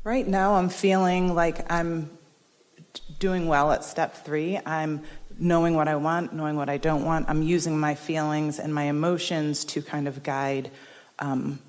Right now I'm feeling like I'm doing well at step 3. I'm knowing what I want, knowing what I don't want. I'm using my feelings and my emotions to kind of guide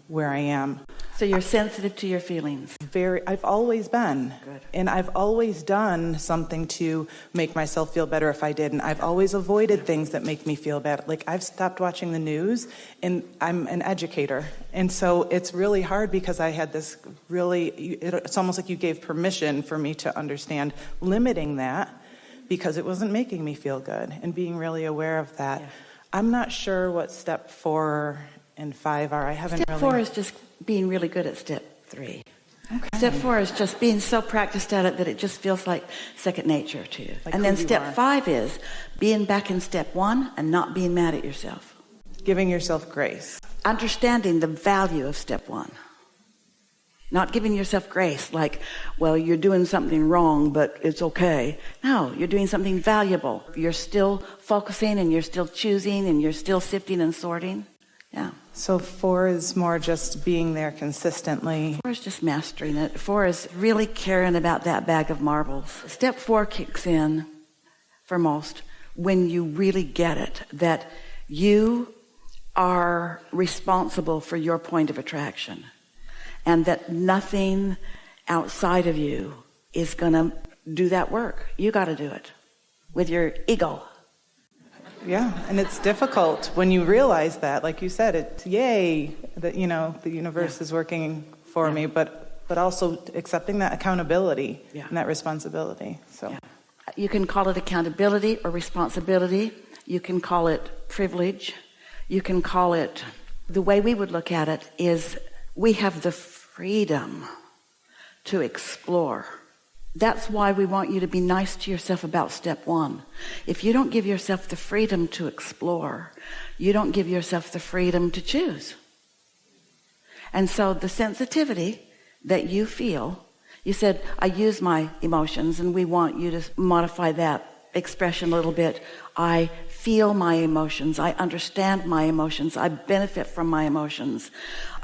where I am. So you're sensitive to your feelings? I've always been. Good. And I've always done something to make myself feel better if I didn't. I've always avoided things that make me feel bad. Like, I've stopped watching the news, and I'm an educator. And so it's really hard because I had this it's almost like you gave permission for me to understand limiting that because it wasn't making me feel good, and being really aware of that. Yeah. I'm not sure what step 4 and 5 are. Step 4 is just being really good at step 3. Okay. Step 4 is just being so practiced at it that it just feels like second nature to you. Like, and then step 5 is being back in step 1 and not being mad at yourself. Giving yourself grace. Understanding the value of step 1. Not giving yourself grace like, well, you're doing something wrong, but it's okay. No, you're doing something valuable. You're still focusing, and you're still choosing, and you're still sifting and sorting. Yeah. So 4 is more just being there consistently. 4 is just mastering it. 4 is really caring about that bag of marbles. Step 4 kicks in for most when you really get it, that you are responsible for your point of attraction, and that nothing outside of you is going to do that work. You got to do it with your ego. Yeah, and it's difficult when you realize that. Like you said, it's yay that the universe is working for me, but also accepting that accountability and that responsibility. So you can call it accountability or responsibility. You can call it privilege. You can call it, the way we would look at it is, we have the freedom to explore. That's why we want you to be nice to yourself about step 1. If you don't give yourself the freedom to explore, you don't give yourself the freedom to choose. And so the sensitivity that you feel, you said, I use my emotions, and we want you to modify that expression a little bit. I feel my emotions. I understand my emotions. I benefit from my emotions.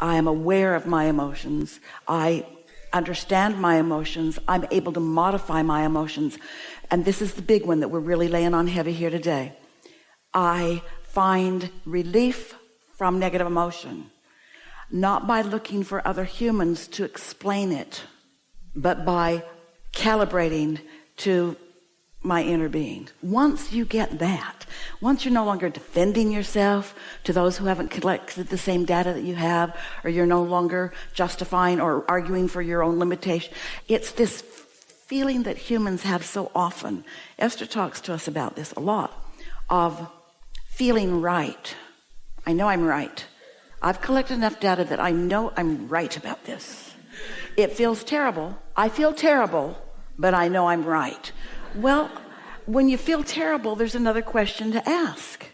I am aware of my emotions. I understand my emotions. I'm able to modify my emotions. And this is the big one that we're really laying on heavy here today. I find relief from negative emotion, not by looking for other humans to explain it, but by calibrating to my inner being. Once you get that, once you're no longer defending yourself to those who haven't collected the same data that you have, or you're no longer justifying or arguing for your own limitation, it's this feeling that humans have so often. Esther talks to us about this a lot, of feeling right. I know I'm right. I've collected enough data that I know I'm right about this. It feels terrible. I feel terrible, but I know I'm right. Well, when you feel terrible, there's another question to ask.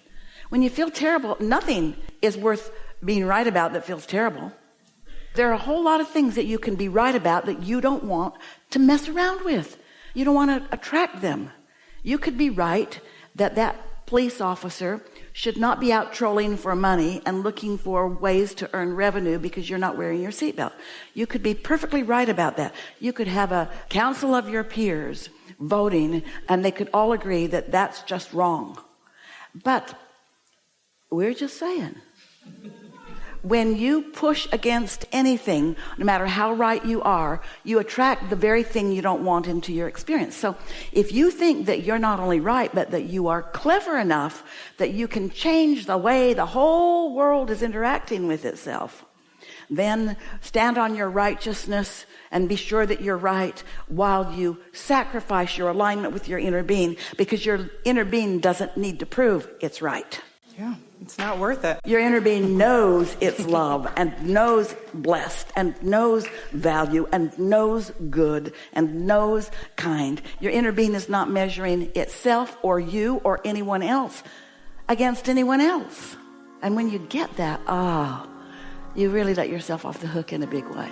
When you feel terrible, nothing is worth being right about that feels terrible. There are a whole lot of things that you can be right about that you don't want to mess around with. You don't want to attract them. You could be right that that police officer should not be out trolling for money and looking for ways to earn revenue because you're not wearing your seatbelt. You could be perfectly right about that. You could have a council of your peers voting, and they could all agree that that's just wrong. But we're just saying, when you push against anything, no matter how right you are, you attract the very thing you don't want into your experience. So if you think that you're not only right, but that you are clever enough that you can change the way the whole world is interacting with itself, then stand on your righteousness and be sure that you're right while you sacrifice your alignment with your inner being, because your inner being doesn't need to prove it's right. Yeah, it's not worth it. Your inner being knows it's love, and knows blessed, and knows value, and knows good, and knows kind. Your inner being is not measuring itself or you or anyone else against anyone else. And when you get that, you really let yourself off the hook in a big way.